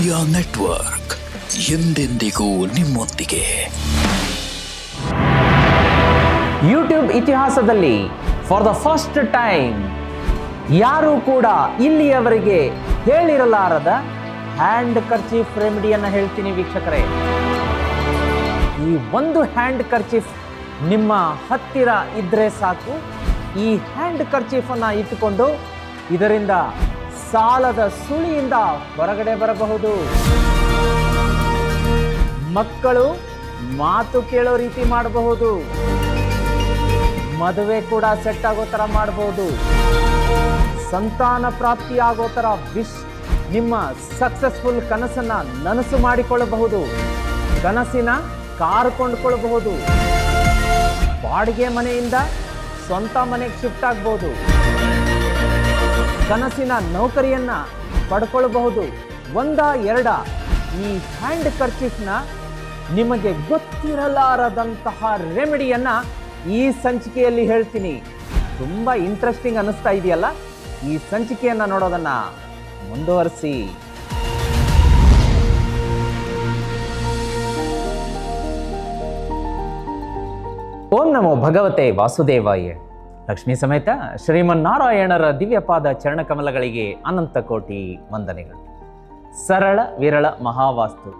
Media network ಎಂದೆಂದಿಗೂ ನಿಮ್ಮೊಂದಿಗೆ. YouTube ಇತಿಹಾಸದಲ್ಲಿ ಫಾರ್ ದ ಫಸ್ಟ್ ಟೈಮ್ ಯಾರೂ ಕೂಡ ಇಲ್ಲಿಯವರೆಗೆ ಹೇಳಿರಲಾರದ ಹ್ಯಾಂಡ್ ಕರ್ಚೀಫ್ ರೆಮಿಡಿಯನ್ನು ಹೇಳ್ತೀನಿ ವೀಕ್ಷಕರೇ. ಈ ಒಂದು ಹ್ಯಾಂಡ್ ಕರ್ಚೀಫ್ ನಿಮ್ಮ ಹತ್ತಿರ ಇದ್ರೆ ಸಾಕು. ಈ ಹ್ಯಾಂಡ್ ಕರ್ಚೀಫನ್ನು ಇಟ್ಟುಕೊಂಡು ಇದರಿಂದ ಸಾಲದ ಸುಳಿಯಿಂದ ಹೊರಗಡೆ ಬರಬಹುದು. ಮಕ್ಕಳು ಮಾತು ಕೇಳೋ ರೀತಿ ಮಾಡಬಹುದು. ಮದುವೆ ಕೂಡ ಸೆಟ್ ಆಗೋ ಥರ ಮಾಡಬಹುದು. ಸಂತಾನ ಪ್ರಾಪ್ತಿ ಆಗೋ ಥರ ನಿಮ್ಮ ಸಕ್ಸಸ್ಫುಲ್ ಕನಸನ್ನ ನನಸು ಮಾಡಿಕೊಳ್ಳಬಹುದು. ಕನಸಿನ ಕಾರು ಕೊಂಡ್ಕೊಳ್ಬಹುದು. ಬಾಡಿಗೆ ಮನೆಯಿಂದ ಸ್ವಂತ ಮನೆಗೆ ಶಿಫ್ಟ್ ಆಗ್ಬಹುದು. ಕನಸಿನ ನೌಕರಿಯನ್ನ ಪಡ್ಕೊಳ್ಬಹುದು. ಎರಡ ಈ ಹ್ಯಾಂಡ್ ಕರ್ಚೀಫ್ನ ನಿಮಗೆ ಗೊತ್ತಿರಲಾರದಂತಹ ರೆಮಿಡಿಯನ್ನ ಈ ಸಂಚಿಕೆಯಲ್ಲಿ ಹೇಳ್ತೀನಿ. ತುಂಬಾ ಇಂಟ್ರೆಸ್ಟಿಂಗ್ ಅನಿಸ್ತಾ ಇದೆಯಲ್ಲ? ಈ ಸಂಚಿಕೆಯನ್ನ ನೋಡೋದನ್ನ ಮುಂದುವರಿಸಿ. ಓಂ ನಮೋ ಭಗವತೆ ವಾಸುದೇವಾಯ. ಲಕ್ಷ್ಮೀ ಸಮೇತ ಶ್ರೀಮನ್ನಾರಾಯಣರ ದಿವ್ಯಪಾದ ಚರಣಕಮಲಗಳಿಗೆ ಅನಂತ ಕೋಟಿ ವಂದನೆಗಳು. ಸರಳ ವಿರಳ ಮಹಾವಾಸ್ತು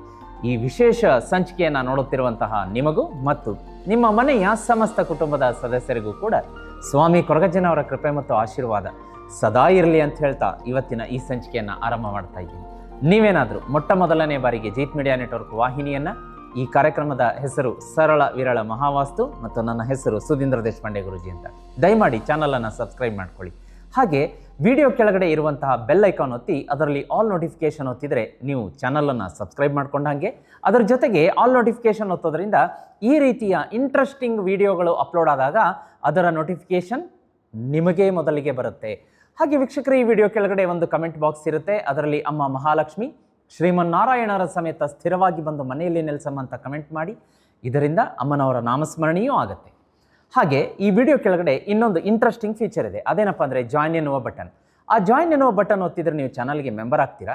ಈ ವಿಶೇಷ ಸಂಚಿಕೆಯನ್ನು ನೋಡುತ್ತಿರುವಂತಹ ನಿಮಗೂ ಮತ್ತು ನಿಮ್ಮ ಮನೆಯ ಸಮಸ್ತ ಕುಟುಂಬದ ಸದಸ್ಯರಿಗೂ ಕೂಡ ಸ್ವಾಮಿ ಕೊರಗಜ್ಜನವರ ಕೃಪೆ ಮತ್ತು ಆಶೀರ್ವಾದ ಸದಾ ಇರಲಿ ಅಂತ ಹೇಳ್ತಾ ಇವತ್ತಿನ ಈ ಸಂಚಿಕೆಯನ್ನು ಆರಂಭ ಮಾಡ್ತಾ ಇದ್ದೀನಿ. ನೀವೇನಾದರೂ ಮೊಟ್ಟ ಮೊದಲನೇ ಬಾರಿಗೆ ಜೀತ್ ಮೀಡಿಯಾ ನೆಟ್ವರ್ಕ್ ವಾಹಿನಿಯನ್ನು, ಈ ಕಾರ್ಯಕ್ರಮದ ಹೆಸರು ಸರಳ ವಿರಳ ಮಹಾವಾಸ್ತು ಮತ್ತು ನನ್ನ ಹೆಸರು ಸುಧೀಂದ್ರ ದೇಶಪಾಂಡೆ ಗುರುಜಿ ಅಂತ, ದಯಮಾಡಿ ಚಾನಲನ್ನು ಸಬ್ಸ್ಕ್ರೈಬ್ ಮಾಡ್ಕೊಳ್ಳಿ. ಹಾಗೆ ವಿಡಿಯೋ ಕೆಳಗಡೆ ಇರುವಂತಹ ಬೆಲ್ ಐಕಾನ್ ಒತ್ತಿ ಅದರಲ್ಲಿ ಆಲ್ ನೋಟಿಫಿಕೇಶನ್ ಒತ್ತಿದರೆ ನೀವು ಚಾನಲನ್ನು ಸಬ್ಸ್ಕ್ರೈಬ್ ಮಾಡ್ಕೊಂಡಂಗೆ. ಅದರ ಜೊತೆಗೆ ಆಲ್ ನೋಟಿಫಿಕೇಶನ್ ಒತ್ತೋದ್ರಿಂದ ಈ ರೀತಿಯ ಇಂಟ್ರೆಸ್ಟಿಂಗ್ ವಿಡಿಯೋಗಳು ಅಪ್ಲೋಡ್ ಆದಾಗ ಅದರ ನೋಟಿಫಿಕೇಶನ್ ನಿಮಗೆ ಮೊದಲಿಗೆ ಬರುತ್ತೆ. ಹಾಗೆ ವೀಕ್ಷಕರು, ಈ ವಿಡಿಯೋ ಕೆಳಗಡೆ ಒಂದು ಕಮೆಂಟ್ ಬಾಕ್ಸ್ ಇರುತ್ತೆ. ಅದರಲ್ಲಿ ಅಮ್ಮ ಮಹಾಲಕ್ಷ್ಮಿ ಶ್ರೀಮನ್ನಾರಾಯಣರ ಸಮೇತ ಸ್ಥಿರವಾಗಿ ಬಂದು ಮನೆಯಲ್ಲಿ ನೆಲೆಸಮ್ಮ ಅಂತ ಕಮೆಂಟ್ ಮಾಡಿ. ಇದರಿಂದ ಅಮ್ಮನವರ ನಾಮಸ್ಮರಣೆಯೂ ಆಗುತ್ತೆ. ಹಾಗೆ ಈ ವಿಡಿಯೋ ಕೆಳಗಡೆ ಇನ್ನೊಂದು ಇಂಟ್ರೆಸ್ಟಿಂಗ್ ಫೀಚರ್ ಇದೆ. ಅದೇನಪ್ಪ ಅಂದರೆ ಜಾಯ್ನ್ ಎನ್ನುವ ಬಟನ್. ಆ ಜಾಯ್ನ್ ಎನ್ನುವ ಬಟನ್ ಒತ್ತಿದ್ರೆ ನೀವು ಚಾನಲ್ಗೆ ಮೆಂಬರ್ ಆಗ್ತೀರಾ.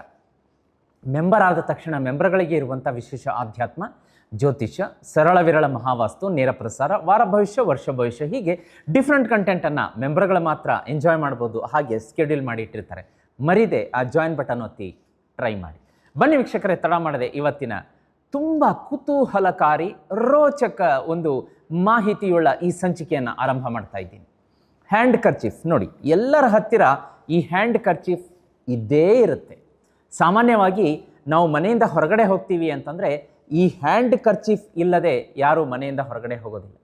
ಮೆಂಬರ್ ಆದ ತಕ್ಷಣ ಮೆಂಬರ್ಗಳಿಗೆ ಇರುವಂಥ ವಿಶೇಷ ಆಧ್ಯಾತ್ಮ, ಜ್ಯೋತಿಷ್ಯ, ಸರಳ ವಿರಳ ಮಹಾವಾಸ್ತು, ನೇರ ಪ್ರಸಾರ, ವಾರ ಭವಿಷ್ಯ, ವರ್ಷ ಭವಿಷ್ಯ, ಹೀಗೆ ಡಿಫ್ರೆಂಟ್ ಕಂಟೆಂಟನ್ನು ಮೆಂಬರ್ಗಳು ಮಾತ್ರ ಎಂಜಾಯ್ ಮಾಡ್ಬೋದು. ಹಾಗೆ ಸ್ಕೆಡ್ಯೂಲ್ ಮಾಡಿ ಇಟ್ಟಿರ್ತಾರೆ. ಮರಿದೆ ಆ ಜಾಯ್ನ್ ಬಟನ್ ಒತ್ತಿ ಟ್ರೈ ಮಾಡಿ. ಬನ್ನಿ ವೀಕ್ಷಕರೇ, ತಡ ಮಾಡದೆ ಇವತ್ತಿನ ತುಂಬ ಕುತೂಹಲಕಾರಿ ರೋಚಕ ಒಂದು ಮಾಹಿತಿಯುಳ್ಳ ಈ ಸಂಚಿಕೆಯನ್ನು ಆರಂಭ ಮಾಡ್ತಾ ಇದ್ದೀನಿ. ಹ್ಯಾಂಡ್ ಕರ್ಚೀಫ್ ನೋಡಿ, ಎಲ್ಲರ ಹತ್ತಿರ ಈ ಹ್ಯಾಂಡ್ ಕರ್ಚೀಫ್ ಇದ್ದೇ ಇರುತ್ತೆ. ಸಾಮಾನ್ಯವಾಗಿ ನಾವು ಮನೆಯಿಂದ ಹೊರಗಡೆ ಹೋಗ್ತೀವಿ ಅಂತಂದರೆ ಈ ಹ್ಯಾಂಡ್ ಕರ್ಚೀಫ್ ಇಲ್ಲದೆ ಯಾರೂ ಮನೆಯಿಂದ ಹೊರಗಡೆ ಹೋಗೋದಿಲ್ಲ.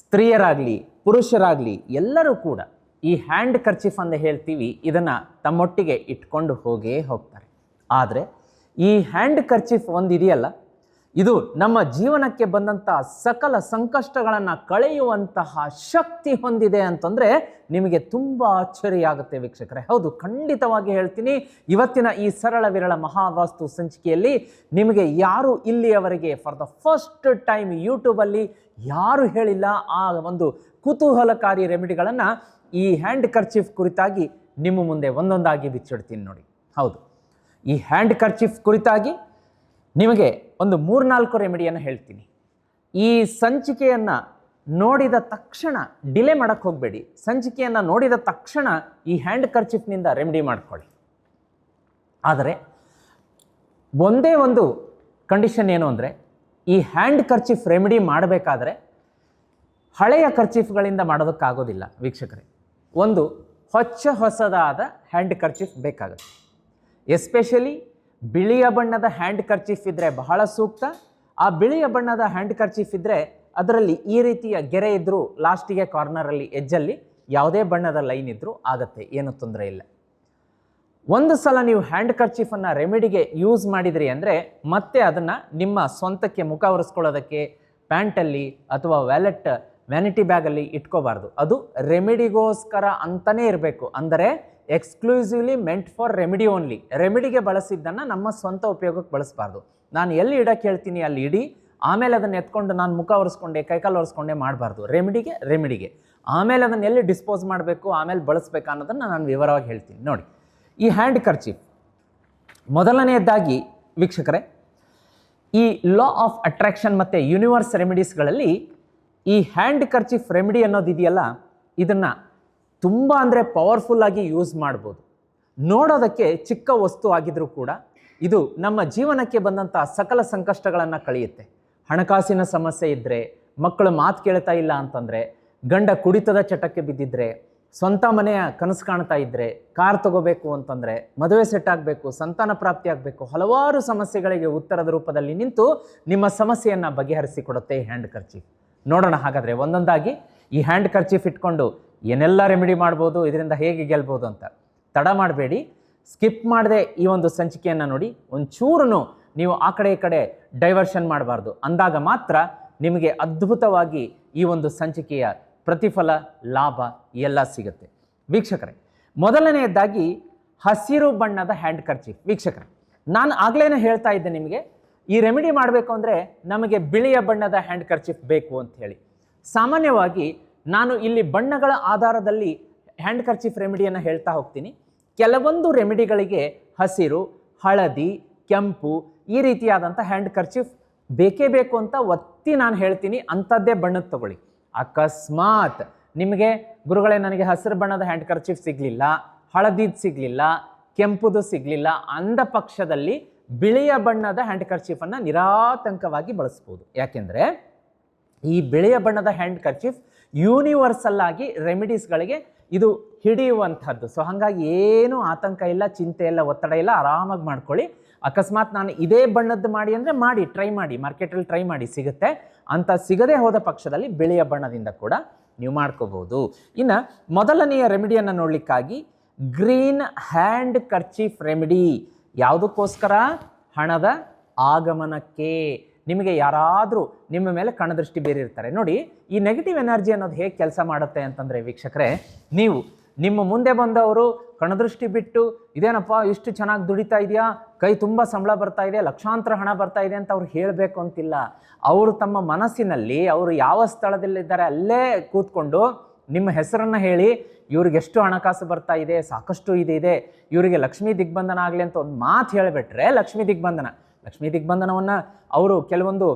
ಸ್ತ್ರೀಯರಾಗಲಿ ಪುರುಷರಾಗಲಿ ಎಲ್ಲರೂ ಕೂಡ ಈ ಹ್ಯಾಂಡ್ ಕರ್ಚೀಫ್ ಅಂತ ಹೇಳ್ತೀವಿ, ಇದನ್ನು ತಮ್ಮೊಟ್ಟಿಗೆ ಇಟ್ಕೊಂಡು ಹೋಗೇ ಹೋಗ್ತಾರೆ. ಆದರೆ ಈ ಹ್ಯಾಂಡ್ ಕರ್ಚೀಫ್ ಒಂದಿದೆಯಲ್ಲ, ಇದು ನಮ್ಮ ಜೀವನಕ್ಕೆ ಬಂದಂಥ ಸಕಲ ಸಂಕಷ್ಟಗಳನ್ನು ಕಳೆಯುವಂತಹ ಶಕ್ತಿ ಹೊಂದಿದೆ ಅಂತಂದರೆ ನಿಮಗೆ ತುಂಬ ಆಶ್ಚರ್ಯ ಆಗುತ್ತೆ ವೀಕ್ಷಕರೇ. ಹೌದು, ಖಂಡಿತವಾಗಿ ಹೇಳ್ತೀನಿ. ಇವತ್ತಿನ ಈ ಸರಳ ವಿರಳ ಮಹಾವಾಸ್ತು ಸಂಚಿಕೆಯಲ್ಲಿ ನಿಮಗೆ ಯಾರು ಇಲ್ಲಿಯವರೆಗೆ ಫಾರ್ ದ ಫಸ್ಟ್ ಟೈಮ್ ಯೂಟ್ಯೂಬಲ್ಲಿ ಯಾರು ಹೇಳಿಲ್ಲ ಆ ಒಂದು ಕುತೂಹಲಕಾರಿ ರೆಮಿಡಿಗಳನ್ನು ಈ ಹ್ಯಾಂಡ್ ಕರ್ಚೀಫ್ ಕುರಿತಾಗಿ ನಿಮ್ಮ ಮುಂದೆ ಒಂದೊಂದಾಗಿ ಬಿಚ್ಚಿಡ್ತೀನಿ ನೋಡಿ. ಹೌದು, ಈ ಹ್ಯಾಂಡ್ ಕರ್ಚೀಫ್ ಕುರಿತಾಗಿ ನಿಮಗೆ ಒಂದು 3-4 ರೆಮಿಡಿಯನ್ನು ಹೇಳ್ತೀನಿ. ಈ ಸಂಚಿಕೆಯನ್ನು ನೋಡಿದ ತಕ್ಷಣ ಡಿಲೇ ಮಾಡೋಕ್ಕೆ ಹೋಗಬೇಡಿ. ಸಂಚಿಕೆಯನ್ನು ನೋಡಿದ ತಕ್ಷಣ ಈ ಹ್ಯಾಂಡ್ ಕರ್ಚೀಫ್ನಿಂದ ರೆಮಿಡಿ ಮಾಡ್ಕೊಳ್ಳಿ. ಆದರೆ ಒಂದೇ ಒಂದು ಕಂಡೀಷನ್ ಏನು ಅಂದರೆ, ಈ ಹ್ಯಾಂಡ್ ಕರ್ಚೀಫ್ ರೆಮಿಡಿ ಮಾಡಬೇಕಾದ್ರೆ ಹಳೆಯ ಕರ್ಚೀಫ್ಗಳಿಂದ ಮಾಡೋದಕ್ಕಾಗೋದಿಲ್ಲ ವೀಕ್ಷಕರೇ. ಒಂದು ಹೊಸದಾದ ಹ್ಯಾಂಡ್ ಕರ್ಚೀಫ್ ಬೇಕಾಗುತ್ತೆ. ಎಸ್ಪೆಷಲಿ ಬಿಳಿಯ ಬಣ್ಣದ ಹ್ಯಾಂಡ್ ಕರ್ಚೀಫ್ ಇದ್ದರೆ ಬಹಳ ಸೂಕ್ತ. ಆ ಬಿಳಿಯ ಬಣ್ಣದ ಹ್ಯಾಂಡ್ ಕರ್ಚೀಫ್ ಇದ್ದರೆ ಅದರಲ್ಲಿ ಈ ರೀತಿಯ ಗೆರೆ ಇದ್ದರೂ ಲಾಸ್ಟಿಗೆ ಕಾರ್ನರಲ್ಲಿ ಎಜ್ಜಲ್ಲಿ ಯಾವುದೇ ಬಣ್ಣದ ಲೈನ್ ಇದ್ದರೂ ಆಗುತ್ತೆ, ಏನೂ ತೊಂದರೆ ಇಲ್ಲ. ಒಂದು ಸಲ ನೀವು ಹ್ಯಾಂಡ್ ಕರ್ಚೀಫನ್ನು ರೆಮಿಡಿಗೆ ಯೂಸ್ ಮಾಡಿದ್ರಿ ಅಂದರೆ ಮತ್ತೆ ಅದನ್ನು ನಿಮ್ಮ ಸ್ವಂತಕ್ಕೆ ಮುಖ ಒರೆಸ್ಕೊಳ್ಳೋದಕ್ಕೆ ಪ್ಯಾಂಟಲ್ಲಿ ಅಥವಾ ವ್ಯಾನಿಟಿ ಬ್ಯಾಗಲ್ಲಿ ಇಟ್ಕೋಬಾರ್ದು. ಅದು ರೆಮಿಡಿಗೋಸ್ಕರ ಅಂತಲೇ ಇರಬೇಕು. ಅಂದರೆ exclusively meant for remedy only. ರೆಮಿಡಿಗೆ ಬಳಸಿದ್ದನ್ನು ನಮ್ಮ ಸ್ವಂತ ಉಪಯೋಗಕ್ಕೆ ಬಳಸಬಾರ್ದು. ನಾನು ಎಲ್ಲಿ ಇಡಕ್ಕೆ ಹೇಳ್ತೀನಿ ಅಲ್ಲಿ ಇಡಿ, ಆಮೇಲೆ ಅದನ್ನು ಎತ್ಕೊಂಡು ನಾನು ಮುಖ ಒರೆಸ್ಕೊಂಡೆ ಕೈಕಾಲು ಒರೆಸ್ಕೊಂಡೆ ಮಾಡಬಾರ್ದು. ರೆಮಿಡಿಗೆ ಆಮೇಲೆ ಅದನ್ನು ಎಲ್ಲಿ ಡಿಸ್ಪೋಸ್ ಮಾಡಬೇಕು, ಆಮೇಲೆ ಬಳಸಬೇಕು ಅನ್ನೋದನ್ನು ನಾನು ವಿವರವಾಗಿ ಹೇಳ್ತೀನಿ ನೋಡಿ. ಈ ಹ್ಯಾಂಡ್ ಕರ್ಚೀಫ್ ಮೊದಲನೆಯದಾಗಿ ವೀಕ್ಷಕರೇ, ಈ ಲಾ ಆಫ್ ಅಟ್ರಾಕ್ಷನ್ ಮತ್ತು ಯೂನಿವರ್ಸ್ ರೆಮಿಡೀಸ್ಗಳಲ್ಲಿ ಈ ಹ್ಯಾಂಡ್ ಕರ್ಚೀಫ್ ರೆಮಿಡಿ ಅನ್ನೋದಿದೆಯಲ್ಲ, ಇದನ್ನು ತುಂಬ ಅಂದರೆ ಪವರ್ಫುಲ್ಲಾಗಿ ಯೂಸ್ ಮಾಡ್ಬೋದು. ನೋಡೋದಕ್ಕೆ ಚಿಕ್ಕ ವಸ್ತು ಆಗಿದ್ರೂ ಕೂಡ ಇದು ನಮ್ಮ ಜೀವನಕ್ಕೆ ಬಂದಂಥ ಸಕಲ ಸಂಕಷ್ಟಗಳನ್ನು ಕಳೆಯುತ್ತೆ. ಹಣಕಾಸಿನ ಸಮಸ್ಯೆ ಇದ್ದರೆ, ಮಕ್ಕಳು ಮಾತು ಕೇಳ್ತಾ ಇಲ್ಲ ಅಂತಂದರೆ, ಗಂಡ ಕುಡಿತದ ಚಟಕ್ಕೆ ಬಿದ್ದಿದ್ರೆ, ಸ್ವಂತ ಮನೆಯ ಕನಸು ಕಾಣ್ತಾ ಇದ್ದರೆ, ಕಾರ್ ತಗೋಬೇಕು ಅಂತಂದರೆ, ಮದುವೆ ಸೆಟ್ ಆಗಬೇಕು, ಸಂತಾನ ಪ್ರಾಪ್ತಿ ಆಗಬೇಕು, ಹಲವಾರು ಸಮಸ್ಯೆಗಳಿಗೆ ಉತ್ತರದ ರೂಪದಲ್ಲಿ ನಿಂತು ನಿಮ್ಮ ಸಮಸ್ಯೆಯನ್ನು ಬಗೆಹರಿಸಿಕೊಡುತ್ತೆ ಈ ಹ್ಯಾಂಡ್ ಕರ್ಚೀಫ್. ನೋಡೋಣ ಹಾಗಾದರೆ ಒಂದೊಂದಾಗಿ ಈ ಹ್ಯಾಂಡ್ ಕರ್ಚೀಫ್ ಇಟ್ಕೊಂಡು ಏನೆಲ್ಲ ರೆಮಿಡಿ ಮಾಡ್ಬೋದು, ಇದರಿಂದ ಹೇಗೆ ಗೆಲ್ಬೋದು ಅಂತ. ತಡ ಮಾಡಬೇಡಿ, ಸ್ಕಿಪ್ ಮಾಡದೆ ಈ ಒಂದು ಸಂಚಿಕೆಯನ್ನು ನೋಡಿ. ಒಂಚೂರು ನೀವು ಆ ಕಡೆ ಈ ಕಡೆ ಡೈವರ್ಷನ್ ಮಾಡಬಾರ್ದು. ಅಂದಾಗ ಮಾತ್ರ ನಿಮಗೆ ಅದ್ಭುತವಾಗಿ ಈ ಒಂದು ಸಂಚಿಕೆಯ ಪ್ರತಿಫಲ, ಲಾಭ ಎಲ್ಲ ಸಿಗುತ್ತೆ. ವೀಕ್ಷಕರೇ, ಮೊದಲನೆಯದಾಗಿ ಹಸಿರು ಬಣ್ಣದ ಹ್ಯಾಂಡ್ ಕರ್ಚೀಫ್. ವೀಕ್ಷಕರೇ, ನಾನು ಆಗಲೇ ಹೇಳ್ತಾ ಇದ್ದೆ ನಿಮಗೆ, ಈ ರೆಮಿಡಿ ಮಾಡಬೇಕು ಅಂದರೆ ನಮಗೆ ಬಿಳಿಯ ಬಣ್ಣದ ಹ್ಯಾಂಡ್ ಕರ್ಚೀಫ್ ಬೇಕು ಅಂತ ಹೇಳಿ. ಸಾಮಾನ್ಯವಾಗಿ ನಾನು ಇಲ್ಲಿ ಬಣ್ಣಗಳ ಆಧಾರದಲ್ಲಿ ಹ್ಯಾಂಡ್ ಕರ್ಚೀಫ್ ರೆಮಿಡಿಯನ್ನು ಹೇಳ್ತಾ ಹೋಗ್ತೀನಿ. ಕೆಲವೊಂದು ರೆಮಿಡಿಗಳಿಗೆ ಹಸಿರು, ಹಳದಿ, ಕೆಂಪು ಈ ರೀತಿಯಾದಂಥ ಹ್ಯಾಂಡ್ ಕರ್ಚೀಫ್ ಬೇಕೇ ಬೇಕು ಅಂತ ಒತ್ತಿ ನಾನು ಹೇಳ್ತೀನಿ. ಅಂಥದ್ದೇ ಬಣ್ಣದ ತಗೊಳ್ಳಿ. ಅಕಸ್ಮಾತ್ ನಿಮಗೆ ಗುರುಗಳೇ ನನಗೆ ಹಸಿರು ಬಣ್ಣದ ಹ್ಯಾಂಡ್ ಕರ್ಚೀಫ್ ಸಿಗಲಿಲ್ಲ, ಹಳದಿದು ಸಿಗಲಿಲ್ಲ, ಕೆಂಪುದು ಸಿಗಲಿಲ್ಲ ಅಂದ ಪಕ್ಷದಲ್ಲಿ ಬಿಳಿಯ ಬಣ್ಣದ ಹ್ಯಾಂಡ್ ಕರ್ಚೀಫನ್ನು ನಿರಾತಂಕವಾಗಿ ಬಳಸ್ಬೋದು. ಯಾಕೆಂದರೆ ಈ ಬಿಳಿಯ ಬಣ್ಣದ ಹ್ಯಾಂಡ್ ಕರ್ಚೀಫ್ ಯೂನಿವರ್ಸಲ್ ಆಗಿ ರೆಮಿಡೀಸ್ಗಳಿಗೆ ಇದು ಹಿಡಿಯುವಂಥದ್ದು. ಸೊ ಹಾಗಾಗಿ ಏನೂ ಆತಂಕ ಇಲ್ಲ, ಚಿಂತೆ ಇಲ್ಲ, ಒತ್ತಡ ಇಲ್ಲ, ಆರಾಮಾಗಿ ಮಾಡ್ಕೊಳ್ಳಿ. ಅಕಸ್ಮಾತ್ ನಾನು ಇದೇ ಬಣ್ಣದ್ದು ಮಾಡಿ ಅಂದರೆ ಮಾಡಿ, ಟ್ರೈ ಮಾಡಿ, ಮಾರ್ಕೆಟಲ್ಲಿ ಟ್ರೈ ಮಾಡಿ, ಸಿಗುತ್ತೆ. ಅಂತ ಸಿಗದೆ ಹೋದ ಪಕ್ಷದಲ್ಲಿ ಬಿಳಿಯ ಬಣ್ಣದಿಂದ ಕೂಡ ನೀವು ಮಾಡ್ಕೋಬೋದು. ಇನ್ನು ಮೊದಲನೆಯ ರೆಮಿಡಿಯನ್ನು ನೋಡಲಿಕ್ಕಾಗಿ ಗ್ರೀನ್ ಹ್ಯಾಂಡ್ ಕರ್ಚೀಫ್ ರೆಮಿಡಿ. ಯಾವುದಕ್ಕೋಸ್ಕರ? ಹಣದ ಆಗಮನಕ್ಕೆ. ನಿಮಗೆ ಯಾರಾದರೂ ನಿಮ್ಮ ಮೇಲೆ ಕಣ್ಣದೃಷ್ಟಿ ಬೀರಿರ್ತಾರೆ ನೋಡಿ. ಈ ನೆಗೆಟಿವ್ ಎನರ್ಜಿ ಅನ್ನೋದು ಹೇಗೆ ಕೆಲಸ ಮಾಡುತ್ತೆ ಅಂತಂದರೆ ವೀಕ್ಷಕರೇ, ನೀವು ನಿಮ್ಮ ಮುಂದೆ ಬಂದವರು ಕಣ್ಣದೃಷ್ಟಿ ಬಿಟ್ಟು ಇದೇನಪ್ಪ ಇಷ್ಟು ಚೆನ್ನಾಗಿ ದುಡಿತಾ ಇದೆಯಾ, ಕೈ ತುಂಬ ಸಂಬಳ ಬರ್ತಾ ಇದೆ, ಲಕ್ಷಾಂತರ ಹಣ ಬರ್ತಾ ಇದೆ ಅಂತ ಅವ್ರು ಹೇಳಬೇಕು ಅಂತಿಲ್ಲ. ಅವರು ತಮ್ಮ ಮನಸ್ಸಿನಲ್ಲಿ ಅವರು ಯಾವ ಸ್ಥಳದಲ್ಲಿದ್ದಾರೆ ಅಲ್ಲೇ ಕೂತ್ಕೊಂಡು ನಿಮ್ಮ ಹೆಸರನ್ನು ಹೇಳಿ, ಇವ್ರಿಗೆ ಎಷ್ಟು ಹಣಕಾಸು ಬರ್ತಾ ಇದೆ, ಸಾಕಷ್ಟು ಇದೆ, ಇವರಿಗೆ ಲಕ್ಷ್ಮೀ ದಿಗ್ಬಂಧನ ಆಗಲಿ ಅಂತ ಒಂದು ಮಾತು ಹೇಳಿಬಿಟ್ರೆ ಲಕ್ಷ್ಮೀ ದಿಗ್ಬಂಧನವನ್ನು ಅವರು ಕೆಲವೊಂದು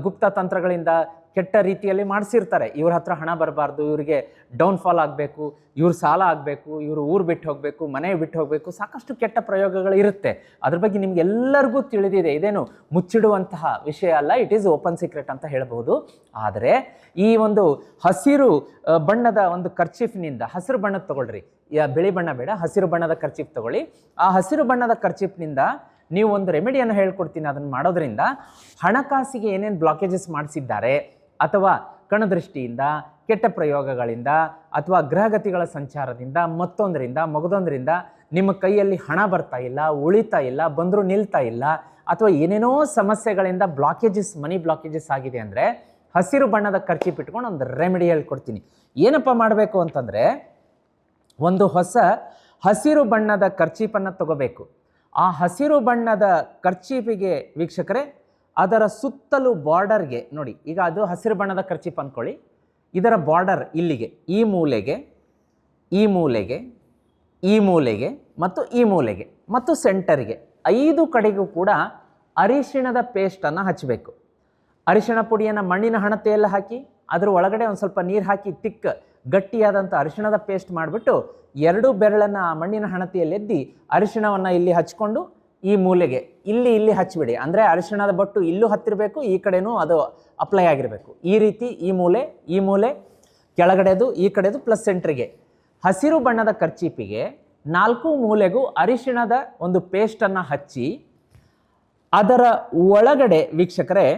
ಗುಪ್ತ ತಂತ್ರಗಳಿಂದ ಕೆಟ್ಟ ರೀತಿಯಲ್ಲಿ ಮಾಡಿಸಿರ್ತಾರೆ. ಇವ್ರ ಹತ್ರ ಹಣ ಬರಬಾರ್ದು, ಇವರಿಗೆ ಡೌನ್ಫಾಲ್ ಆಗಬೇಕು, ಇವ್ರ ಸಾಲ ಆಗಬೇಕು, ಇವರು ಊರು ಬಿಟ್ಟು ಹೋಗಬೇಕು, ಮನೆ ಬಿಟ್ಟು ಹೋಗಬೇಕು, ಸಾಕಷ್ಟು ಕೆಟ್ಟ ಪ್ರಯೋಗಗಳು ಇರುತ್ತೆ. ಅದ್ರ ಬಗ್ಗೆ ನಿಮಗೆಲ್ಲರಿಗೂ ತಿಳಿದಿದೆ. ಇದೇನು ಮುಚ್ಚಿಡುವಂತಹ ವಿಷಯ ಅಲ್ಲ, ಇಟ್ ಈಸ್ ಓಪನ್ ಸೀಕ್ರೆಟ್ ಅಂತ ಹೇಳ್ಬೋದು. ಆದರೆ ಈ ಒಂದು ಹಸಿರು ಬಣ್ಣದ ಒಂದು ಕರ್ಚೀಫ್ನಿಂದ, ಹಸಿರು ಬಣ್ಣದ ತೊಗೊಳ್ರಿ, ಬಿಳಿ ಬಣ್ಣ ಬೇಡ, ಹಸಿರು ಬಣ್ಣದ ಕರ್ಚೀಫ್ ತೊಗೊಳ್ಳಿ. ಆ ಹಸಿರು ಬಣ್ಣದ ಕರ್ಚೀಫ್ನಿಂದ ನೀವು ಒಂದು ರೆಮಿಡಿಯನ್ನು ಹೇಳ್ಕೊಡ್ತೀನಿ. ಅದನ್ನು ಮಾಡೋದ್ರಿಂದ ಹಣಕಾಸಿಗೆ ಏನೇನು ಬ್ಲಾಕೇಜಸ್ ಮಾಡಿಸಿದ್ದಾರೆ, ಅಥವಾ ಕಣದೃಷ್ಟಿಯಿಂದ, ಕೆಟ್ಟ ಪ್ರಯೋಗಗಳಿಂದ, ಅಥವಾ ಗ್ರಹಗತಿಗಳ ಸಂಚಾರದಿಂದ, ಮಗದೊಂದರಿಂದ ನಿಮ್ಮ ಕೈಯಲ್ಲಿ ಹಣ ಬರ್ತಾ ಇಲ್ಲ, ಉಳಿತಾ ಇಲ್ಲ, ಬಂದರೂ ನಿಲ್ತಾ ಇಲ್ಲ, ಅಥವಾ ಏನೇನೋ ಸಮಸ್ಯೆಗಳಿಂದ ಬ್ಲಾಕೇಜಸ್, ಮನಿ ಬ್ಲಾಕೇಜಸ್ ಆಗಿದೆ ಅಂದರೆ ಹಸಿರು ಬಣ್ಣದ ಕರ್ಚೀಫ್ ಇಟ್ಕೊಂಡು ಒಂದು ರೆಮಿಡಿ ಹೇಳ್ಕೊಡ್ತೀನಿ. ಏನಪ್ಪ ಮಾಡಬೇಕು ಅಂತಂದರೆ, ಒಂದು ಹೊಸ ಹಸಿರು ಬಣ್ಣದ ಕರ್ಚೀಫನ್ನು ತಗೋಬೇಕು. ಆ ಹಸಿರು ಬಣ್ಣದ ಕರ್ಚೀಫಿಗೆ ವೀಕ್ಷಕರೇ, ಅದರ ಸುತ್ತಲೂ ಬಾರ್ಡರ್ಗೆ ನೋಡಿ, ಈಗ ಅದು ಹಸಿರು ಬಣ್ಣದ ಕರ್ಚೀಫ್ ಅಂದ್ಕೊಳ್ಳಿ. ಇದರ ಬಾರ್ಡರ್ ಇಲ್ಲಿಗೆ, ಈ ಮೂಲೆಗೆ, ಈ ಮೂಲೆಗೆ, ಈ ಮೂಲೆಗೆ ಮತ್ತು ಈ ಮೂಲೆಗೆ ಮತ್ತು ಸೆಂಟರ್ಗೆ 5 ಕಡೆಗೂ ಕೂಡ ಅರಿಶಿಣದ ಪೇಸ್ಟನ್ನು ಹಚ್ಚಬೇಕು. ಅರಿಶಿಣ ಪುಡಿಯನ್ನು ಮಣ್ಣಿನ ಹಣತೆಯೆಲ್ಲ ಹಾಕಿ ಅದರ ಒಳಗಡೆ ಒಂದು ಸ್ವಲ್ಪ ನೀರು ಹಾಕಿ ಗಟ್ಟಿಯಾದಂಥ ಅರಿಶಿಣದ ಪೇಸ್ಟ್ ಮಾಡಿಬಿಟ್ಟು 2 ಬೆರಳನ್ನು ಆ ಮಣ್ಣಿನ ಹಣತೆಯಲ್ಲಿ ಎದ್ದಿ ಅರಿಶಿಣವನ್ನು ಇಲ್ಲಿ ಹಚ್ಕೊಂಡು ಈ ಮೂಲೆಗೆ ಇಲ್ಲಿ ಹಚ್ಚಿಬಿಡಿ. ಅಂದರೆ ಅರಿಶಿಣದ ಬೊಟ್ಟು ಇಲ್ಲೂ ಹತ್ತಿರಬೇಕು, ಈ ಕಡೆನೂ ಅದು ಅಪ್ಲೈ ಆಗಿರಬೇಕು. ಈ ರೀತಿ ಈ ಮೂಲೆ ಕೆಳಗಡೆದು, ಈ ಕಡೆದು ಪ್ಲಸ್ ಸೆಂಟ್ರಿಗೆ ಹಸಿರು ಬಣ್ಣದ ಕರ್ಚೀಪಿಗೆ 4 ಮೂಲೆಗೂ ಅರಿಶಿಣದ ಒಂದು ಪೇಸ್ಟನ್ನು ಹಚ್ಚಿ ಅದರ ಒಳಗಡೆ ವೀಕ್ಷಕರೇ,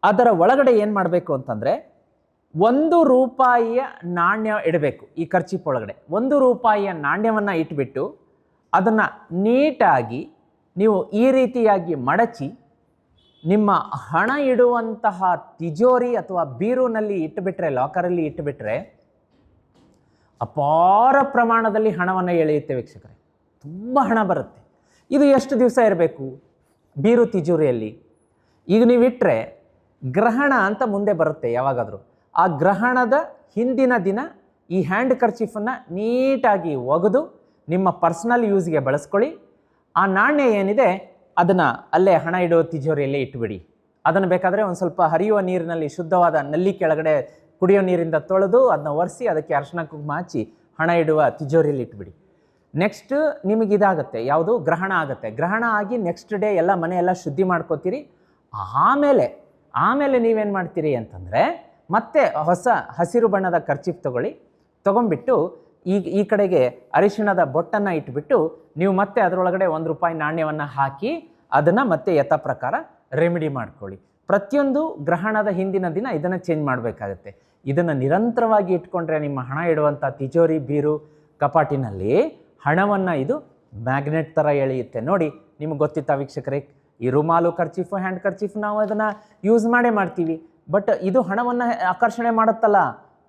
ಅದರ ಒಳಗಡೆ ಏನು ಮಾಡಬೇಕು ಅಂತಂದರೆ, 1 ರೂಪಾಯಿಯ ನಾಣ್ಯ ಇಡಬೇಕು. ಈ ಕರ್ಚೀಪ್ ಒಳಗಡೆ 1 ರೂಪಾಯಿಯ ನಾಣ್ಯವನ್ನು ಇಟ್ಬಿಟ್ಟು ಅದನ್ನು ನೀಟಾಗಿ ನೀವು ಈ ರೀತಿಯಾಗಿ ಮಡಚಿ ನಿಮ್ಮ ಹಣ ಇಡುವಂತಹ ತಿಜೋರಿ ಅಥವಾ ಬೀರುನಲ್ಲಿ ಇಟ್ಟುಬಿಟ್ರೆ, ಲಾಕರಲ್ಲಿ ಇಟ್ಟುಬಿಟ್ರೆ ಅಪಾರ ಪ್ರಮಾಣದಲ್ಲಿ ಹಣವನ್ನು ಎಳೆಯುತ್ತೆ ವೀಕ್ಷಕರೇ. ತುಂಬ ಹಣ ಬರುತ್ತೆ. ಇದು ಎಷ್ಟು ದಿವಸ ಇರಬೇಕು ಬೀರು ತಿಜೋರಿಯಲ್ಲಿ? ಈಗ ನೀವಿಟ್ಟರೆ ಗ್ರಹಣ ಅಂತ ಮುಂದೆ ಬರುತ್ತೆ ಯಾವಾಗಾದರೂ. ಆ ಗ್ರಹಣದ ಹಿಂದಿನ ದಿನ ಈ ಹ್ಯಾಂಡ್ ಕರ್ಚೀಫನ್ನು ನೀಟಾಗಿ ಒಗೆದು ನಿಮ್ಮ ಪರ್ಸನಲ್ ಯೂಸ್ಗೆ ಬಳಸ್ಕೊಳ್ಳಿ. ಆ ನಾಣ್ಯ ಏನಿದೆ ಅದನ್ನು ಅಲ್ಲೇ ಹಣ ಇಡುವ ತಿಜೋರಿಯಲ್ಲೇ ಇಟ್ಬಿಡಿ. ಅದನ್ನು ಬೇಕಾದರೆ ಒಂದು ಸ್ವಲ್ಪ ಹರಿಯುವ ನೀರಿನಲ್ಲಿ ಶುದ್ಧವಾದ ನಲ್ಲಿ ಕೆಳಗಡೆ ಕುಡಿಯೋ ನೀರಿಂದ ತೊಳೆದು ಅದನ್ನ ಒರೆಸಿ ಅದಕ್ಕೆ ಅರಿಶಿನ ಕುಂಕುಮ ಹಚ್ಚಿ ಹಣ ಇಡುವ ತಿಜೋರಿಯಲ್ಲಿ ಇಟ್ಬಿಡಿ. ನೆಕ್ಸ್ಟ್ ನಿಮಗಿದಾಗುತ್ತೆ, ಯಾವುದು ಗ್ರಹಣ ಆಗುತ್ತೆ. ಗ್ರಹಣ ಆಗಿ ನೆಕ್ಸ್ಟ್ ಡೇ ಎಲ್ಲ ಮನೆಯೆಲ್ಲ ಶುದ್ಧಿ ಮಾಡ್ಕೋತೀರಿ. ಆಮೇಲೆ ನೀವೇನು ಮಾಡ್ತೀರಿ ಅಂತಂದರೆ ಮತ್ತೆ ಹೊಸ ಹಸಿರು ಬಣ್ಣದ ಕರ್ಚಿಪ್ ತೊಗೊಂಡ್ಬಿಟ್ಟು ಈ ಕಡೆಗೆ ಅರಿಶಿಣದ ಬೊಟ್ಟನ್ನು ಇಟ್ಬಿಟ್ಟು ನೀವು ಮತ್ತೆ ಅದರೊಳಗಡೆ ₹1 ನಾಣ್ಯವನ್ನು ಹಾಕಿ ಅದನ್ನು ಮತ್ತೆ ಯಥ ಪ್ರಕಾರ ರೆಮಿಡಿ ಮಾಡ್ಕೊಳ್ಳಿ. ಪ್ರತಿಯೊಂದು ಗ್ರಹಣದ ಹಿಂದಿನ ದಿನ ಇದನ್ನು ಚೇಂಜ್ ಮಾಡಬೇಕಾಗುತ್ತೆ. ಇದನ್ನು ನಿರಂತರವಾಗಿ ಇಟ್ಕೊಂಡ್ರೆ ನಿಮ್ಮ ಹಣ ಇಡುವಂಥ ತಿಜೋರಿ, ಬೀರು, ಕಪಾಟಿನಲ್ಲಿ ಹಣವನ್ನು ಇದು ಮ್ಯಾಗ್ನೆಟ್ ಥರ ಎಳೆಯುತ್ತೆ. ನೋಡಿ, ನಿಮಗೆ ಗೊತ್ತಿತ್ತಾ ವೀಕ್ಷಕರೇ, ಈ ರುಮಾಲು ಕರ್ಚೀಫು, ಹ್ಯಾಂಡ್ ಕರ್ಚೀಫ್ ನಾವು ಅದನ್ನು ಯೂಸ್ ಮಾಡ್ತೀವಿ. ಬಟ್ ಇದು ಹಣವನ್ನು ಆಕರ್ಷಣೆ ಮಾಡುತ್ತಲ್ಲ,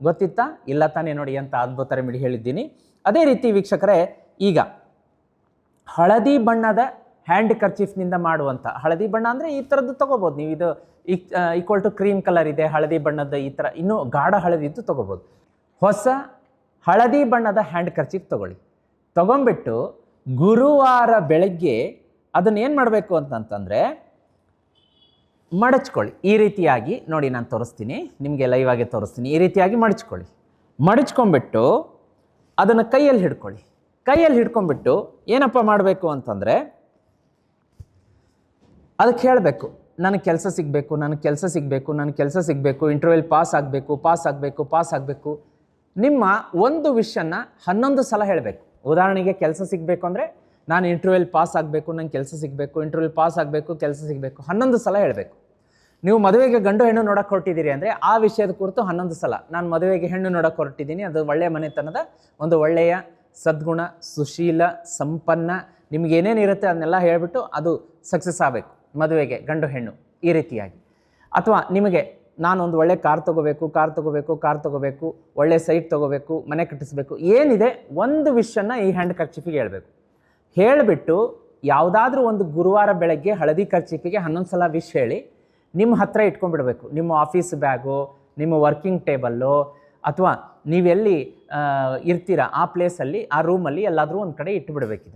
ಗೊತ್ತಿತ್ತಾ? ಇಲ್ಲ ತಾನೇ? ನೋಡಿ ಅಂತ ಅದ್ಭುತ ರೆಮಿಡಿ ಹೇಳಿದ್ದೀನಿ. ಅದೇ ರೀತಿ ವೀಕ್ಷಕರೇ, ಈಗ ಹಳದಿ ಬಣ್ಣದ ಹ್ಯಾಂಡ್ ಕರ್ಚೀಫ್ನಿಂದ ಮಾಡುವಂಥ, ಹಳದಿ ಬಣ್ಣ ಅಂದರೆ ಈ ಥರದ್ದು ತೊಗೋಬೋದು ನೀವು. ಇದು ಈಕ್ವಲ್ ಟು ಕ್ರೀಮ್ ಕಲರ್ ಇದೆ, ಹಳದಿ ಬಣ್ಣದ ಈ ಥರ ಇನ್ನೂ ಗಾಢ ಹಳದಿದ್ದು ತೊಗೋಬೋದು. ಹೊಸ ಹಳದಿ ಬಣ್ಣದ ಹ್ಯಾಂಡ್ ಕರ್ಚೀಫ್ ತೊಗೊಂಡ್ಬಿಟ್ಟು ಗುರುವಾರ ಬೆಳಗ್ಗೆ ಅದನ್ನೇನು ಮಾಡಬೇಕು ಅಂತಂತಂದರೆ ಮಡಚ್ಕೊಳ್ಳಿ. ಈ ರೀತಿಯಾಗಿ ನೋಡಿ, ನಾನು ತೋರಿಸ್ತೀನಿ ನಿಮಗೆ, ಲೈವ್ ಆಗಿ ತೋರಿಸ್ತೀನಿ. ಈ ರೀತಿಯಾಗಿ ಮಡಚ್ಕೊಂಡ್ಬಿಟ್ಟು ಅದನ್ನು ಕೈಯಲ್ಲಿ ಹಿಡ್ಕೊಳ್ಳಿ. ಕೈಯಲ್ಲಿ ಹಿಡ್ಕೊಂಡ್ಬಿಟ್ಟು ಏನಪ್ಪ ಮಾಡಬೇಕು ಅಂತಂದರೆ ಅದಕ್ಕೆ ಹೇಳಬೇಕು, ನನಗೆ ಕೆಲಸ ಸಿಗಬೇಕು, ನನಗೆ ಕೆಲಸ ಸಿಗಬೇಕು, ನನಗೆ ಕೆಲಸ ಸಿಗಬೇಕು, ಇಂಟರ್ವ್ಯೂಲ್ ಪಾಸ್ ಆಗಬೇಕು. ನಿಮ್ಮ ಒಂದು ವಿಷಯನ 11 ಸಲ ಹೇಳಬೇಕು. ಉದಾಹರಣೆಗೆ ಕೆಲಸ ಸಿಗಬೇಕು ಅಂದರೆ ನಾನು ಇಂಟರ್ವ್ಯೂಲ್ ಪಾಸ್ ಆಗಬೇಕು, ನಂಗೆ ಕೆಲಸ ಸಿಗಬೇಕು, ಇಂಟರ್ವ್ಯೂಲ್ ಪಾಸ್ ಆಗಬೇಕು, ಕೆಲಸ ಸಿಗಬೇಕು, 11 ಸಲ ಹೇಳಬೇಕು. ನೀವು ಮದುವೆಗೆ ಗಂಡು ಹೆಣ್ಣು ನೋಡೋಕೆ ಹೊರಟಿದ್ದೀರಿ ಅಂದರೆ ಆ ವಿಷಯದ ಕುರಿತು 11 ಸಲ ನಾನು ಮದುವೆಗೆ ಹೆಣ್ಣು ನೋಡೋಕೆ ಹೊರಟಿದ್ದೀನಿ, ಅದು ಒಳ್ಳೆಯ ಮನೆತನದ ಒಂದು ಒಳ್ಳೆಯ ಸದ್ಗುಣ, ಸುಶೀಲ, ಸಂಪನ್ನ, ನಿಮಗೇನೇನಿರುತ್ತೆ ಅದನ್ನೆಲ್ಲ ಹೇಳಿಬಿಟ್ಟು ಅದು ಸಕ್ಸಸ್ ಆಗಬೇಕು ಮದುವೆಗೆ ಗಂಡು ಹೆಣ್ಣು ಈ ರೀತಿಯಾಗಿ. ಅಥವಾ ನಿಮಗೆ ನಾನೊಂದು ಒಳ್ಳೆ ಕಾರ್ ತೊಗೋಬೇಕು, ಒಳ್ಳೆ ಸೈಟ್ ತೊಗೋಬೇಕು, ಮನೆ ಕಟ್ಟಿಸ್ಬೇಕು, ಏನಿದೆ ಒಂದು ವಿಷಯನ ಈ ಹ್ಯಾಂಡ್ ಕರ್ಚೀಫಿಗೆ ಹೇಳಬೇಕು. ಹೇಳಿಬಿಟ್ಟು ಯಾವುದಾದ್ರೂ ಒಂದು ಗುರುವಾರ ಬೆಳಗ್ಗೆ ಹಳದಿ ಕರ್ಚೀಫಿಗೆ 11 ಸಲ ವಿಶ್ ಹೇಳಿ ನಿಮ್ಮ ಹತ್ರ ಇಟ್ಕೊಂಡ್ಬಿಡ್ಬೇಕು. ನಿಮ್ಮ ಆಫೀಸ್ ಬ್ಯಾಗು, ನಿಮ್ಮ ವರ್ಕಿಂಗ್ ಟೇಬಲ್ಲು, ಅಥವಾ ನೀವೆಲ್ಲಿ ಇರ್ತೀರ ಆ ಪ್ಲೇಸಲ್ಲಿ, ಆ ರೂಮಲ್ಲಿ ಎಲ್ಲಾದರೂ ಒಂದು ಕಡೆ ಇಟ್ಟುಬಿಡ್ಬೇಕು.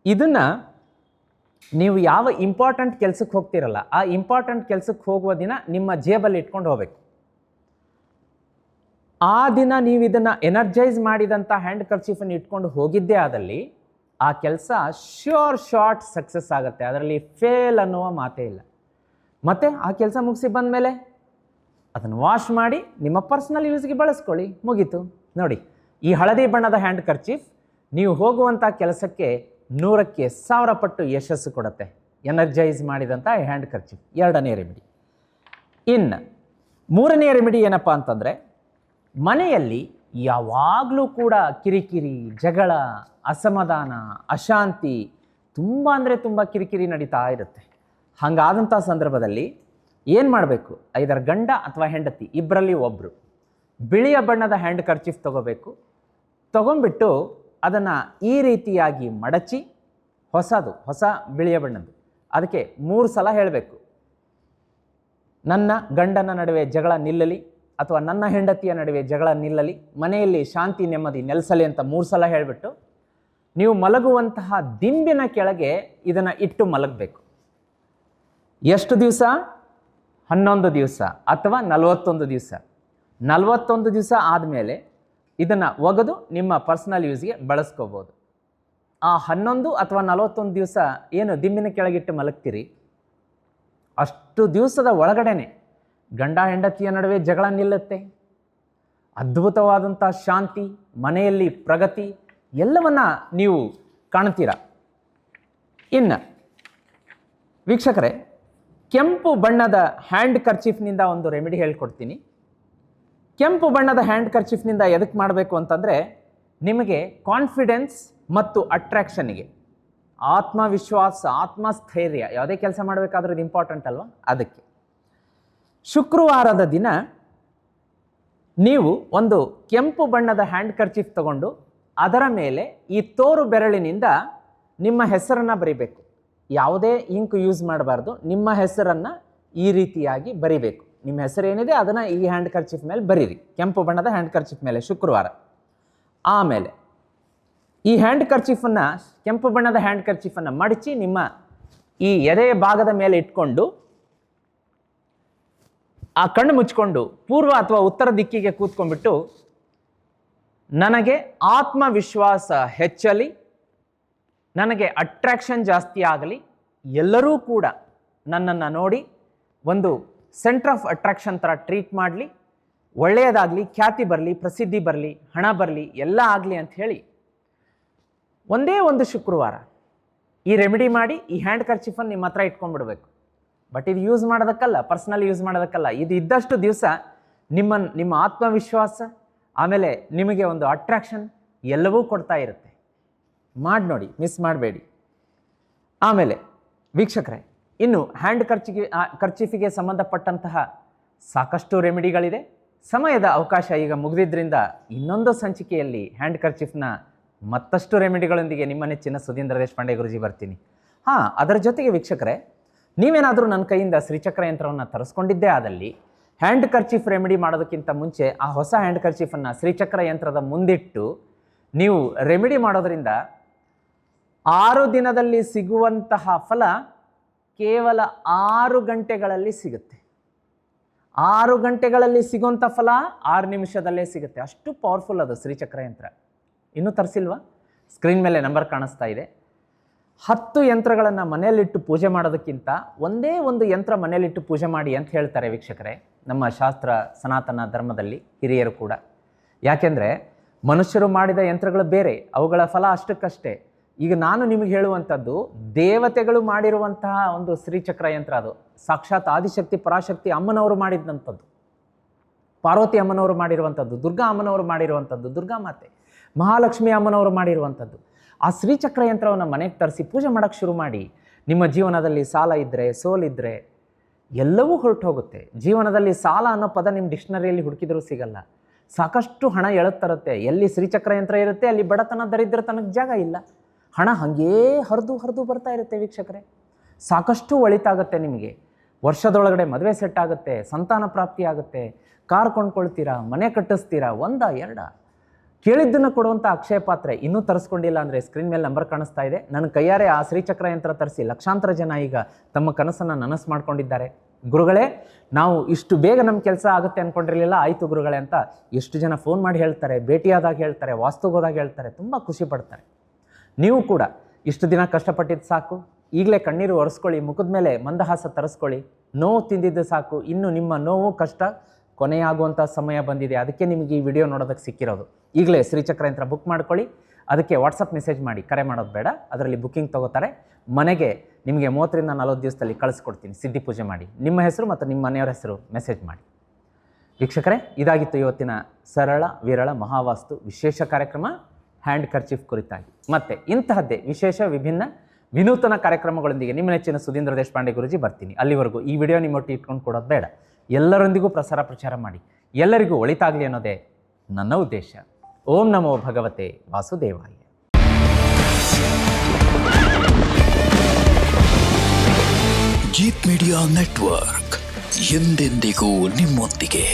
ಇದನ್ನು ನೀವು ಯಾವ ಇಂಪಾರ್ಟೆಂಟ್ ಕೆಲಸಕ್ಕೆ ಹೋಗ್ತಿರಲ್ಲ ಆ ಇಂಪಾರ್ಟೆಂಟ್ ಕೆಲಸಕ್ಕೆ ಹೋಗುವ ದಿನ ನಿಮ್ಮ ಜೇಬಲ್ಲಿ ಇಟ್ಕೊಂಡು ಹೋಗಬೇಕು. ಆ ದಿನ ನೀವು ಇದನ್ನು ಎನರ್ಜೈಸ್ ಮಾಡಿದಂಥ ಹ್ಯಾಂಡ್ ಕರ್ಚೀಫನ್ನು ಇಟ್ಕೊಂಡು ಹೋಗಿದ್ದೇ ಆದಲ್ಲಿ ಆ ಕೆಲಸ ಶಾರ್ಟ್ ಸಕ್ಸಸ್ ಆಗುತ್ತೆ. ಅದರಲ್ಲಿ ಫೇಲ್ ಅನ್ನುವ ಮಾತೇ ಇಲ್ಲ. ಮತ್ತು ಆ ಕೆಲಸ ಮುಗಿಸಿ ಬಂದಮೇಲೆ ಅದನ್ನು ವಾಶ್ ಮಾಡಿ ನಿಮ್ಮ ಪರ್ಸ್ನಲ್ ಯೂಸ್ಗೆ ಬಳಸ್ಕೊಳ್ಳಿ, ಮುಗೀತು. ನೋಡಿ, ಈ ಹಳದಿ ಬಣ್ಣದ ಹ್ಯಾಂಡ್ ಕರ್ಚೀಫ್ ನೀವು ಹೋಗುವಂಥ ಕೆಲಸಕ್ಕೆ 100ಕ್ಕೆ 1000 ಪಟ್ಟು ಯಶಸ್ಸು ಕೊಡುತ್ತೆ. ಎನರ್ಜೈಸ್ ಮಾಡಿದಂಥ ಹ್ಯಾಂಡ್ ಕರ್ಚೀಫ್ 2ನೇ ರೆಮಿಡಿ. ಇನ್ನು 3ನೇ ರೆಮಿಡಿ ಏನಪ್ಪ ಅಂತಂದರೆ, ಮನೆಯಲ್ಲಿ ಯಾವಾಗಲೂ ಕೂಡ ಕಿರಿಕಿರಿ, ಜಗಳ, ಅಸಮಾಧಾನ, ಅಶಾಂತಿ, ತುಂಬ ಅಂದರೆ ತುಂಬ ಕಿರಿಕಿರಿ ನಡೀತಾ ಇರುತ್ತೆ. ಹಾಗಾದಂಥ ಸಂದರ್ಭದಲ್ಲಿ ಏನು ಮಾಡಬೇಕು? ಐದರ ಗಂಡ ಅಥವಾ ಹೆಂಡತಿ ಇಬ್ಬರಲ್ಲಿ ಒಬ್ಬರು ಬಿಳಿಯ ಬಣ್ಣದ ಹ್ಯಾಂಡ್ ಕರ್ಚೀಫ್ ತೊಗೊಂಡ್ಬಿಟ್ಟು ಅದನ್ನು ಈ ರೀತಿಯಾಗಿ ಮಡಚಿ, ಹೊಸ ಬಿಳಿಯ ಬಣ್ಣದ್ದು, ಅದಕ್ಕೆ 3 ಸಲ ಹೇಳಬೇಕು, ನನ್ನ ಗಂಡನ ನಡುವೆ ಜಗಳ ನಿಲ್ಲಲಿ, ಅಥವಾ ನನ್ನ ಹೆಂಡತಿಯ ನಡುವೆ ಜಗಳ ನಿಲ್ಲಲಿ, ಮನೆಯಲ್ಲಿ ಶಾಂತಿ ನೆಮ್ಮದಿ ನೆಲೆಸಲಿ ಅಂತ 3 ಸಲ ಹೇಳಿಬಿಟ್ಟು ನೀವು ಮಲಗುವಂತಹ ದಿಂಬಿನ ಕೆಳಗೆ ಇದನ್ನು ಇಟ್ಟು ಮಲಗಬೇಕು. ಎಷ್ಟು ದಿವಸ? 11 ದಿವಸ ಅಥವಾ 41 ದಿವಸ. 41 ದಿವಸ ಆದಮೇಲೆ ಇದನ್ನು ಒಗೆದು ನಿಮ್ಮ ಪರ್ಸನಲ್ ಯೂಸ್ಗೆ ಬಳಸ್ಕೋಬೋದು. ಆ 11 ಅಥವಾ 41 ದಿವಸ ಏನು ದಿಂಬಿನ ಕೆಳಗಿಟ್ಟು ಮಲಗ್ತೀರಿ, ಅಷ್ಟು ದಿವಸದ ಒಳಗಡೆನೆ ಗಂಡ ಹೆಂಡತಿಯ ನಡುವೆ ಜಗಳ ನಿಲ್ಲುತ್ತೆ, ಅದ್ಭುತವಾದಂಥ ಶಾಂತಿ, ಮನೆಯಲ್ಲಿ ಪ್ರಗತಿ ಎಲ್ಲವನ್ನ ನೀವು ಕಾಣ್ತೀರ. ಇನ್ನು ವೀಕ್ಷಕರೇ, ಕೆಂಪು ಬಣ್ಣದ ಹ್ಯಾಂಡ್ ಕರ್ಚೀಫ್ನಿಂದ ಒಂದು ರೆಮಿಡಿ ಹೇಳ್ಕೊಡ್ತೀನಿ. ಕೆಂಪು ಬಣ್ಣದ ಹ್ಯಾಂಡ್ ಕರ್ಚೀಫ್ನಿಂದ ಎದಕ್ಕೆ ಮಾಡಬೇಕು ಅಂತಂದರೆ, ನಿಮಗೆ ಕಾನ್ಫಿಡೆನ್ಸ್ ಮತ್ತು ಅಟ್ರಾಕ್ಷನ್ನಿಗೆ, ಆತ್ಮವಿಶ್ವಾಸ, ಆತ್ಮಸ್ಥೈರ್ಯ, ಯಾವುದೇ ಕೆಲಸ ಮಾಡಬೇಕಾದ್ರೂ ಇದು ಇಂಪಾರ್ಟೆಂಟ್ ಅಲ್ವಾ, ಅದಕ್ಕೆ ಶುಕ್ರವಾರದ ದಿನ ನೀವು ಒಂದು ಕೆಂಪು ಬಣ್ಣದ ಹ್ಯಾಂಡ್ ಕರ್ಚೀಫ್ ತಗೊಂಡು ಅದರ ಮೇಲೆ ಈ ತೋರು ಬೆರಳಿನಿಂದ ನಿಮ್ಮ ಹೆಸರನ್ನು ಬರಿಬೇಕು. ಯಾವುದೇ ಇಂಕ್ ಯೂಸ್ ಮಾಡಬಾರ್ದು, ನಿಮ್ಮ ಹೆಸರನ್ನು ಈ ರೀತಿಯಾಗಿ ಬರಿಬೇಕು. ನಿಮ್ಮ ಹೆಸರು ಏನಿದೆ ಅದನ್ನು ಈ ಹ್ಯಾಂಡ್ ಕರ್ಚೀಫ್ ಮೇಲೆ ಬರೀರಿ, ಕೆಂಪು ಬಣ್ಣದ ಹ್ಯಾಂಡ್ ಕರ್ಚೀಫ್ ಮೇಲೆ ಶುಕ್ರವಾರ. ಆಮೇಲೆ ಈ ಹ್ಯಾಂಡ್ ಕರ್ಚೀಫನ್ನು, ಕೆಂಪು ಬಣ್ಣದ ಹ್ಯಾಂಡ್ ಕರ್ಚೀಫನ್ನು ಮಡಚಿ ನಿಮ್ಮ ಈ ಎದೆಯ ಭಾಗದ ಮೇಲೆ ಇಟ್ಕೊಂಡು ಆ ಕಣ್ಣು ಮುಚ್ಕೊಂಡು ಪೂರ್ವ ಅಥವಾ ಉತ್ತರ ದಿಕ್ಕಿಗೆ ಕೂತ್ಕೊಂಡ್ಬಿಟ್ಟು, ನನಗೆ ಆತ್ಮವಿಶ್ವಾಸ ಹೆಚ್ಚಲಿ, ನನಗೆ ಅಟ್ರಾಕ್ಷನ್ ಜಾಸ್ತಿ ಆಗಲಿ, ಎಲ್ಲರೂ ಕೂಡ ನನ್ನನ್ನು ನೋಡಿ ಒಂದು ಸೆಂಟರ್ ಆಫ್ ಅಟ್ರಾಕ್ಷನ್ ಥರ ಟ್ರೀಟ್ ಮಾಡಲಿ, ಒಳ್ಳೆಯದಾಗಲಿ, ಖ್ಯಾತಿ ಬರಲಿ, ಪ್ರಸಿದ್ಧಿ ಬರಲಿ, ಹಣ ಬರಲಿ, ಎಲ್ಲ ಆಗಲಿ ಅಂತ ಹೇಳಿ ಒಂದೇ ಒಂದು ಶುಕ್ರವಾರ ಈ ರೆಮಿಡಿ ಮಾಡಿ ಈ ಹ್ಯಾಂಡ್ ಕರ್ಚೀಫನ್ನು ನಿಮ್ಮ ಹತ್ರ ಇಟ್ಕೊಂಡ್ಬಿಡ್ಬೇಕು. ಬಟ್ ಇದು ಯೂಸ್ ಮಾಡೋದಕ್ಕಲ್ಲ, ಪರ್ಸ್ನಲಿ ಯೂಸ್ ಮಾಡೋದಕ್ಕಲ್ಲ. ಇದು ಇದ್ದಷ್ಟು ದಿವಸ ನಿಮ್ಮ ಆತ್ಮವಿಶ್ವಾಸ, ಆಮೇಲೆ ನಿಮಗೆ ಒಂದು ಅಟ್ರಾಕ್ಷನ್ ಎಲ್ಲವೂ ಕೊಡ್ತಾ ಇರುತ್ತೆ. ಮಾಡಿ ನೋಡಿ, ಮಿಸ್ ಮಾಡಬೇಡಿ. ಆಮೇಲೆ ವೀಕ್ಷಕರೇ, ಇನ್ನು ಹ್ಯಾಂಡ್ ಕರ್ಚೀಫಿಗೆ ಸಂಬಂಧಪಟ್ಟಂತಹ ಸಾಕಷ್ಟು ರೆಮಿಡಿಗಳಿದೆ. ಸಮಯದ ಅವಕಾಶ ಈಗ ಮುಗಿದಿದ್ದರಿಂದ ಇನ್ನೊಂದು ಸಂಚಿಕೆಯಲ್ಲಿ ಹ್ಯಾಂಡ್ ಕರ್ಚೀಫ್ನ ಮತ್ತಷ್ಟು ರೆಮಿಡಿಗಳೊಂದಿಗೆ ನಿಮ್ಮ ನೆಚ್ಚಿನ ಸುಧೀಂದ್ರ ದೇಶಪಾಂಡೆ ಗುರುಜಿ ಬರ್ತೀನಿ. ಅದರ ಜೊತೆಗೆ ವೀಕ್ಷಕರೇ, ನೀವೇನಾದರೂ ನನ್ನ ಕೈಯಿಂದ ಶ್ರೀಚಕ್ರ ಯಂತ್ರವನ್ನು ತರಿಸ್ಕೊಂಡಿದ್ದೇ ಆದಲ್ಲಿ ಹ್ಯಾಂಡ್ ಕರ್ಚೀಫ್ ರೆಮಿಡಿ ಮಾಡೋದಕ್ಕಿಂತ ಮುಂಚೆ ಆ ಹೊಸ ಹ್ಯಾಂಡ್ ಕರ್ಚೀಫನ್ನು ಶ್ರೀಚಕ್ರ ಯಂತ್ರದ ಮುಂದಿಟ್ಟು ನೀವು ರೆಮಿಡಿ ಮಾಡೋದರಿಂದ 6 ದಿನದಲ್ಲಿ ಸಿಗುವಂತಹ ಫಲ ಕೇವಲ 6 ಗಂಟೆಗಳಲ್ಲಿ ಸಿಗುತ್ತೆ. 6 ಗಂಟೆಗಳಲ್ಲಿ ಸಿಗುವಂಥ ಫಲ 6 ನಿಮಿಷದಲ್ಲೇ ಸಿಗುತ್ತೆ. ಅಷ್ಟು ಪವರ್ಫುಲ್ ಅದು ಶ್ರೀಚಕ್ರ ಯಂತ್ರ. ಇನ್ನೂ ತರಿಸಿಲ್ವಾ? ಸ್ಕ್ರೀನ್ ಮೇಲೆ ನಂಬರ್ ಕಾಣಿಸ್ತಾ ಇದೆ. 10 ಯಂತ್ರಗಳನ್ನು ಮನೆಯಲ್ಲಿಟ್ಟು ಪೂಜೆ ಮಾಡೋದಕ್ಕಿಂತ ಒಂದೇ ಒಂದು ಯಂತ್ರ ಮನೆಯಲ್ಲಿಟ್ಟು ಪೂಜೆ ಮಾಡಿ ಅಂತ ಹೇಳ್ತಾರೆ ವೀಕ್ಷಕರೇ, ನಮ್ಮ ಶಾಸ್ತ್ರ ಸನಾತನ ಧರ್ಮದಲ್ಲಿ ಹಿರಿಯರು ಕೂಡ. ಯಾಕೆಂದರೆ ಮನುಷ್ಯರು ಮಾಡಿದ ಯಂತ್ರಗಳು ಬೇರೆ, ಅವುಗಳ ಫಲ ಅಷ್ಟಕ್ಕಷ್ಟೇ. ಈಗ ನಾನು ನಿಮಗೆ ಹೇಳುವಂಥದ್ದು ದೇವತೆಗಳು ಮಾಡಿರುವಂತಹ ಒಂದು ಶ್ರೀಚಕ್ರ ಯಂತ್ರ. ಅದು ಸಾಕ್ಷಾತ್ ಆದಿಶಕ್ತಿ ಪರಾಶಕ್ತಿ ಅಮ್ಮನವರು ಮಾಡಿದಂಥದ್ದು, ಪಾರ್ವತಿ ಅಮ್ಮನವರು ಮಾಡಿರುವಂಥದ್ದು, ದುರ್ಗಾ ಅಮ್ಮನವರು ಮಾಡಿರುವಂಥದ್ದು, ದುರ್ಗಾ ಮಾತೆ ಮಹಾಲಕ್ಷ್ಮಿ ಅಮ್ಮನವರು ಮಾಡಿರುವಂಥದ್ದು. ಆ ಶ್ರೀಚಕ್ರ ಯಂತ್ರವನ್ನು ಮನೆಗೆ ತರಿಸಿ ಪೂಜೆ ಮಾಡೋಕ್ಕೆ ಶುರು ಮಾಡಿ. ನಿಮ್ಮ ಜೀವನದಲ್ಲಿ ಸಾಲ ಇದ್ದರೆ, ಸೋಲಿದ್ದರೆ ಎಲ್ಲವೂ ಹೊರಟು ಹೋಗುತ್ತೆ. ಜೀವನದಲ್ಲಿ ಸಾಲ ಅನ್ನೋ ಪದ ನಿಮ್ಮ ಡಿಕ್ಷನರಿಯಲ್ಲಿ ಹುಡುಕಿದರೂ ಸಿಗಲ್ಲ. ಸಾಕಷ್ಟು ಹಣ ಎಳುತ್ತರುತ್ತೆ. ಎಲ್ಲಿ ಶ್ರೀಚಕ್ರ ಯಂತ್ರ ಇರುತ್ತೆ ಅಲ್ಲಿ ಬಡತನ, ದರಿದ್ರತನಕ್ಕೆ ಜಾಗ ಇಲ್ಲ. ಹಣ ಹಾಗೇ ಹರಿದು ಬರ್ತಾ ಇರುತ್ತೆ ವೀಕ್ಷಕರೇ. ಸಾಕಷ್ಟು ಒಳಿತಾಗುತ್ತೆ ನಿಮಗೆ. ವರ್ಷದೊಳಗಡೆ ಮದುವೆ ಸೆಟ್ ಆಗುತ್ತೆ, ಸಂತಾನ ಪ್ರಾಪ್ತಿ ಆಗುತ್ತೆ, ಕಾರ್ ಕೊಂಡ್ಕೊಳ್ತೀರಾ, ಮನೆ ಕಟ್ಟಿಸ್ತೀರಾ, 1 2 ಕೇಳಿದ್ದನ್ನು ಕೊಡುವಂಥ ಅಕ್ಷಯ ಪಾತ್ರೆ. ಇನ್ನೂ ತರಿಸ್ಕೊಂಡಿಲ್ಲ ಅಂದರೆ ಸ್ಕ್ರೀನ್ ಮೇಲೆ ನಂಬರ್ ಕಾಣಿಸ್ತಾ ಇದೆ. ನನ್ನ ಕೈಯಾರೆ ಆ ಶ್ರೀಚಕ್ರ ಯಂತ್ರ ತರಿಸಿ ಲಕ್ಷಾಂತರ ಜನ ಈಗ ತಮ್ಮ ಕನಸನ್ನು ನನಸು ಮಾಡ್ಕೊಂಡಿದ್ದಾರೆ. ಗುರುಗಳೇ, ನಾವು ಇಷ್ಟು ಬೇಗ ನಮ್ಮ ಕೆಲಸ ಆಗುತ್ತೆ ಅಂದ್ಕೊಂಡಿರಲಿಲ್ಲ, ಆಯಿತು ಗುರುಗಳೇ ಅಂತ ಎಷ್ಟು ಜನ ಫೋನ್ ಮಾಡಿ ಹೇಳ್ತಾರೆ, ಭೇಟಿಯಾದಾಗ ಹೇಳ್ತಾರೆ, ವಾಸ್ತುಗೋದಾಗ ಹೇಳ್ತಾರೆ, ತುಂಬ ಖುಷಿ ಪಡ್ತಾರೆ. ನೀವು ಕೂಡ ಇಷ್ಟು ದಿನ ಕಷ್ಟಪಟ್ಟಿದ್ದು ಸಾಕು, ಈಗಲೇ ಕಣ್ಣೀರು ಒರೆಸ್ಕೊಳ್ಳಿ, ಮುಖದ ಮೇಲೆ ಮಂದಹಾಸ ತರಿಸ್ಕೊಳ್ಳಿ. ನೋವು ತಿಂದಿದ್ದು ಸಾಕು, ಇನ್ನು ನಿಮ್ಮ ನೋವು ಕಷ್ಟ ಕೊನೆಯಾಗುವಂಥ ಸಮಯ ಬಂದಿದೆ. ಅದಕ್ಕೆ ನಿಮಗೆ ಈ ವಿಡಿಯೋ ನೋಡೋದಕ್ಕೆ ಸಿಕ್ಕಿರೋದು. ಈಗಲೇ ಶ್ರೀಚಕ್ರ ಯಂತ್ರ ಬುಕ್ ಮಾಡ್ಕೊಳ್ಳಿ. ಅದಕ್ಕೆ ವಾಟ್ಸಪ್ ಮೆಸೇಜ್ ಮಾಡಿ, ಕರೆ ಮಾಡೋದು ಬೇಡ. ಅದರಲ್ಲಿ ಬುಕ್ಕಿಂಗ್ ತೊಗೋತಾರೆ. ಮನೆಗೆ ನಿಮಗೆ 30 ರಿಂದ 40 ದಿವಸದಲ್ಲಿ ಕಳಿಸ್ಕೊಡ್ತೀನಿ. ಸಿದ್ಧಿ ಪೂಜೆ ಮಾಡಿ, ನಿಮ್ಮ ಹೆಸರು ಮತ್ತು ನಿಮ್ಮ ಮನೆಯವರ ಹೆಸರು ಮೆಸೇಜ್ ಮಾಡಿ. ವೀಕ್ಷಕರೇ, ಇದಾಗಿತ್ತು ಇವತ್ತಿನ ಸರಳ ವಿರಳ ಮಹಾವಾಸ್ತು ವಿಶೇಷ ಕಾರ್ಯಕ್ರಮ ಹ್ಯಾಂಡ್ ಕರ್ಚೀಫ್ ಕುರಿತಾಗಿ. ಮತ್ತೆ ಇಂತಹದ್ದೇ ವಿಶೇಷ ವಿಭಿನ್ನ ವಿನೂತನ ಕಾರ್ಯಕ್ರಮಗಳೊಂದಿಗೆ ನಿಮ್ಮ ನೆಚ್ಚಿನ ಸುಧೀಂದ್ರ ದೇಶಪಾಂಡೆ ಗುರುಜಿ ಬರ್ತೀನಿ. ಅಲ್ಲಿವರೆಗೂ ಈ ವಿಡಿಯೋ ನಿಮ್ಮೊಟ್ಟಿಗೆ ಇಟ್ಕೊಂಡು ಕೊಡೋದು ಬೇಡ. ಎಲ್ಲರೊಂದಿಗೂ ಪ್ರಚಾರ ಮಾಡಿ, ಎಲ್ಲರಿಗೂ ಒಳಿತಾಗಲಿ ಅನ್ನೋದೇ ನನ್ನ ಉದ್ದೇಶ. ಓಂ ನಮೋ ಭಗವತೆ ವಾಸುದೇವಾಯ. ಜೀತ್ ಮೀಡಿಯಾ ನೆಟ್ವರ್ಕ್ ಎಂದೆಂದಿಗೂ ನಿಮ್ಮೊಂದಿಗೆ.